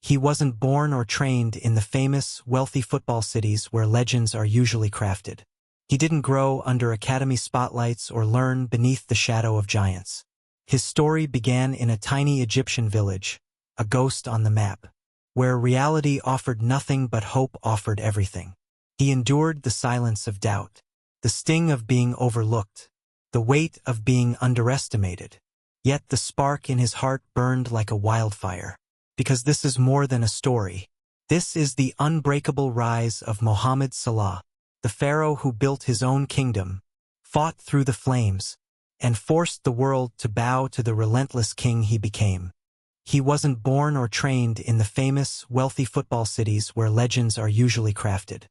He wasn't born or trained in the famous, wealthy football cities where legends are usually crafted. He didn't grow under academy spotlights or learn beneath the shadow of giants. His story began in a tiny Egyptian village, a ghost on the map, where reality offered nothing but hope offered everything. He endured the silence of doubt, the sting of being overlooked, the weight of being underestimated. Yet the spark in his heart burned like a wildfire. Because this is more than a story. This is the unbreakable rise of Mohamed Salah, the pharaoh who built his own kingdom, fought through the flames, and forced the world to bow to the relentless king he became. He wasn't born or trained in the famous, wealthy football cities where legends are usually crafted.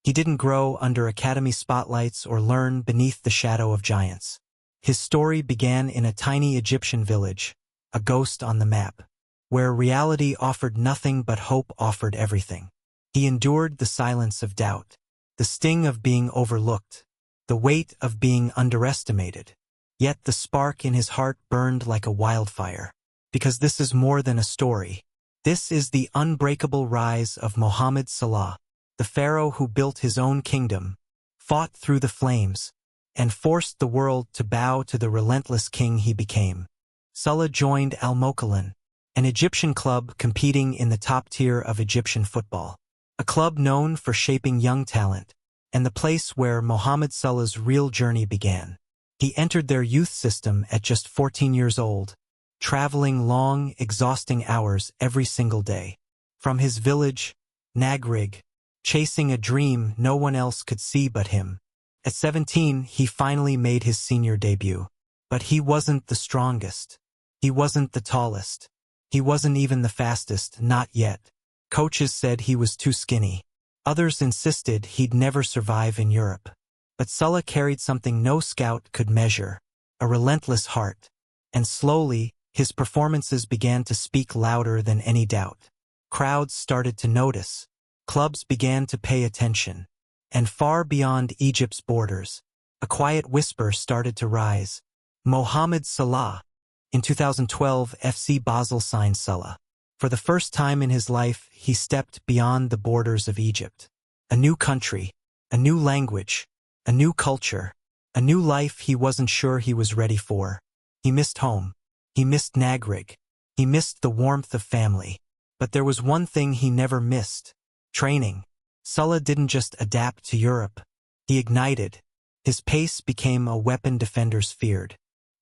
He didn't grow under academy spotlights or learn beneath the shadow of giants. His story began in a tiny Egyptian village, a ghost on the map, where reality offered nothing but hope offered everything. He endured the silence of doubt, the sting of being overlooked, the weight of being underestimated. Yet the spark in his heart burned like a wildfire. Because this is more than a story. This is the unbreakable rise of Mohamed Salah, the pharaoh who built his own kingdom, fought through the flames, and forced the world to bow to the relentless king he became. Salah joined Al Mokalan, an Egyptian club competing in the top tier of Egyptian football, a club known for shaping young talent, and the place where Mohamed Salah's real journey began. He entered their youth system at just 14 years old, traveling long, exhausting hours every single day. From his village, Nagrig, chasing a dream no one else could see but him. At 17, he finally made his senior debut. But he wasn't the strongest. He wasn't the tallest. He wasn't even the fastest, not yet. Coaches said he was too skinny. Others insisted he'd never survive in Europe. But Salah carried something no scout could measure, a relentless heart. And slowly, his performances began to speak louder than any doubt. Crowds started to notice. Clubs began to pay attention. And far beyond Egypt's borders, a quiet whisper started to rise. Mohamed Salah. In 2012, FC Basel signed Salah. For the first time in his life, he stepped beyond the borders of Egypt. A new country, a new language, a new culture, a new life he wasn't sure he was ready for. He missed home. He missed Nagrig. He missed the warmth of family. But there was one thing he never missed: training. Salah didn't just adapt to Europe. He ignited. His pace became a weapon defenders feared.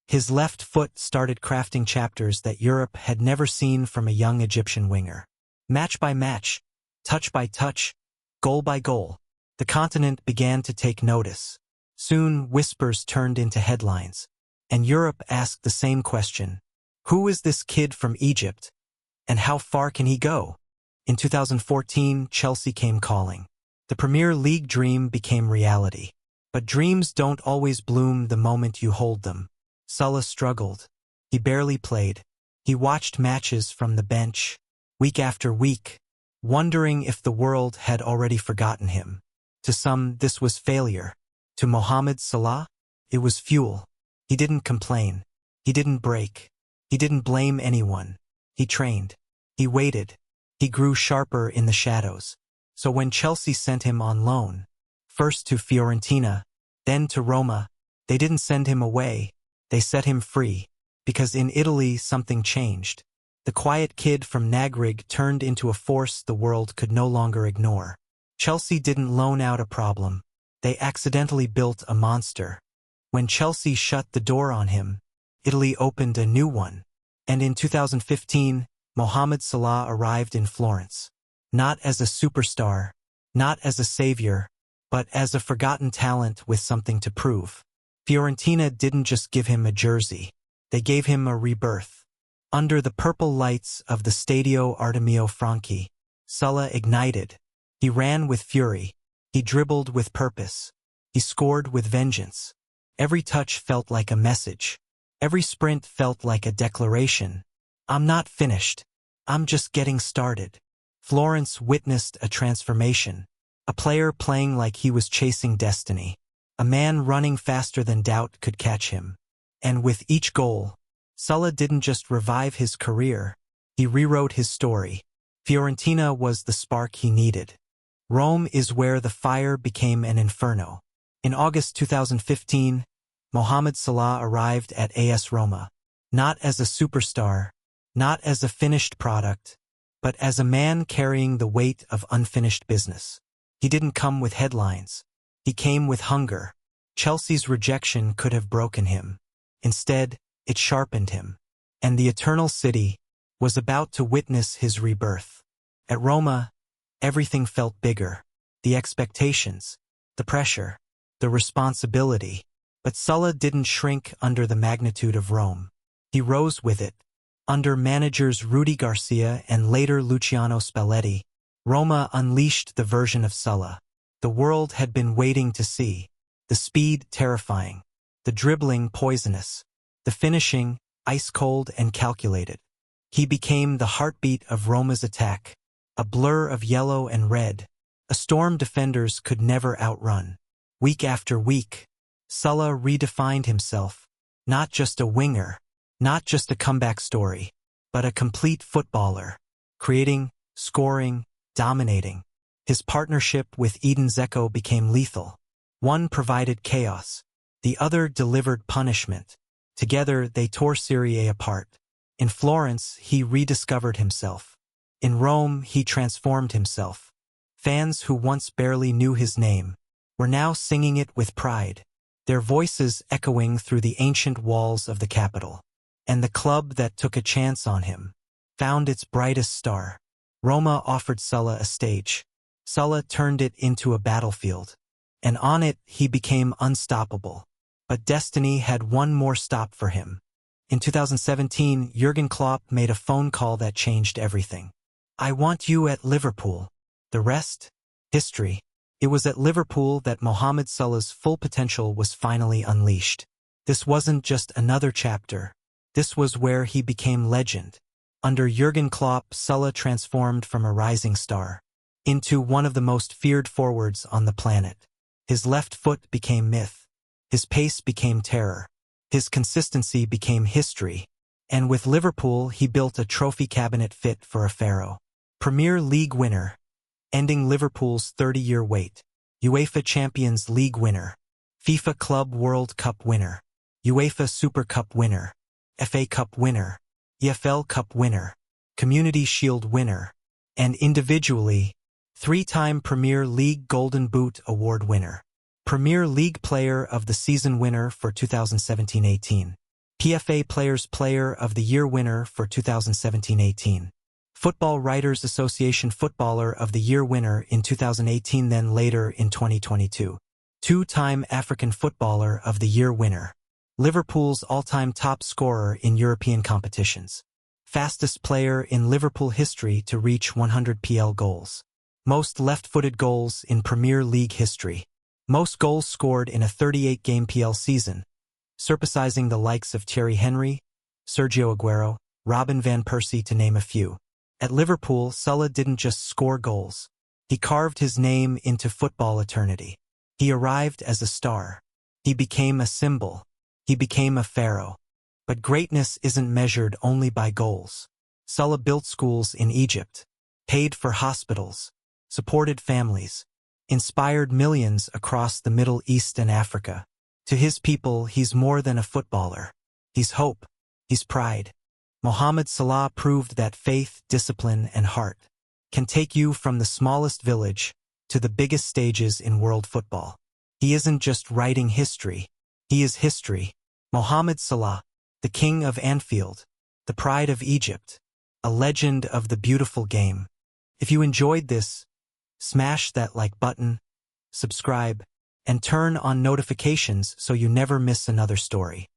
His left foot started crafting chapters that Europe had never seen from a young Egyptian winger. Match by match, touch by touch, goal by goal, the continent began to take notice. Soon, whispers turned into headlines. And Europe asked the same question. Who is this kid from Egypt? And how far can he go? In 2014, Chelsea came calling. The Premier League dream became reality. But dreams don't always bloom the moment you hold them. Salah struggled. He barely played. He watched matches from the bench, week after week, wondering if the world had already forgotten him. To some, this was failure. To Mohamed Salah, it was fuel. He didn't complain. He didn't break. He didn't blame anyone. He trained. He waited. He grew sharper in the shadows. So when Chelsea sent him on loan, first to Fiorentina, then to Roma, they didn't send him away. They set him free. Because in Italy something changed. The quiet kid from Nagrig turned into a force the world could no longer ignore. Chelsea didn't loan out a problem. They accidentally built a monster. When Chelsea shut the door on him, Italy opened a new one. And in 2015, Mohamed Salah arrived in Florence. Not as a superstar, not as a savior, but as a forgotten talent with something to prove. Fiorentina didn't just give him a jersey. They gave him a rebirth. Under the purple lights of the Stadio Artemio Franchi, Salah ignited. He ran with fury. He dribbled with purpose. He scored with vengeance. Every touch felt like a message. Every sprint felt like a declaration. I'm not finished. I'm just getting started. Florence witnessed a transformation. A player playing like he was chasing destiny. A man running faster than doubt could catch him. And with each goal, Salah didn't just revive his career. He rewrote his story. Fiorentina was the spark he needed. Rome is where the fire became an inferno. In August 2015, Mohamed Salah arrived at AS Roma, not as a superstar, not as a finished product, but as a man carrying the weight of unfinished business. He didn't come with headlines. He came with hunger. Chelsea's rejection could have broken him. Instead, it sharpened him. And the Eternal City was about to witness his rebirth. At Roma, everything felt bigger. The expectations, the pressure, the responsibility. But Salah didn't shrink under the magnitude of Rome. He rose with it. Under managers Rudi Garcia and later Luciano Spalletti, Roma unleashed the version of Salah the world had been waiting to see. The speed terrifying, the dribbling poisonous, the finishing ice-cold and calculated. He became the heartbeat of Roma's attack, a blur of yellow and red, a storm defenders could never outrun. Week after week, Salah redefined himself, not just a winger, not just a comeback story, but a complete footballer, creating, scoring, dominating. His partnership with Edin Dzeko became lethal. One provided chaos, the other delivered punishment. Together they tore Serie A apart. In Florence, he rediscovered himself. In Rome, he transformed himself. Fans who once barely knew his name were now singing it with pride, their voices echoing through the ancient walls of the capital. And the club that took a chance on him found its brightest star. Roma offered Salah a stage. Salah turned it into a battlefield. And on it, he became unstoppable. But destiny had one more stop for him. In 2017, Jürgen Klopp made a phone call that changed everything. "I want you at Liverpool. The rest? History." It was at Liverpool that Mohamed Salah's full potential was finally unleashed. This wasn't just another chapter. This was where he became legend. Under Jürgen Klopp, Salah transformed from a rising star into one of the most feared forwards on the planet. His left foot became myth. His pace became terror. His consistency became history. And with Liverpool, he built a trophy cabinet fit for a pharaoh. Premier League winner, ending Liverpool's 30-year wait. UEFA Champions League winner. FIFA Club World Cup winner. UEFA Super Cup winner. FA Cup winner. EFL Cup winner. Community Shield winner. And individually, 3-time Premier League Golden Boot Award winner. Premier League Player of the Season winner for 2017-18. PFA Players Player of the Year winner for 2017-18. Football Writers Association Footballer of the Year winner in 2018, then later in 2022. 2-time African Footballer of the Year winner. Liverpool's all-time top scorer in European competitions. Fastest player in Liverpool history to reach 100 PL goals. Most left-footed goals in Premier League history. Most goals scored in a 38-game PL season, surpassing the likes of Thierry Henry, Sergio Aguero, Robin van Persie to name a few. At Liverpool, Salah didn't just score goals. He carved his name into football eternity. He arrived as a star. He became a symbol. He became a pharaoh. But greatness isn't measured only by goals. Salah built schools in Egypt, paid for hospitals, supported families, inspired millions across the Middle East and Africa. To his people, he's more than a footballer. He's hope. He's pride. Mohamed Salah proved that faith, discipline, and heart can take you from the smallest village to the biggest stages in world football. He isn't just writing history. He is history. Mohamed Salah, the King of Anfield, the pride of Egypt, a legend of the beautiful game. If you enjoyed this, smash that like button, subscribe, and turn on notifications so you never miss another story.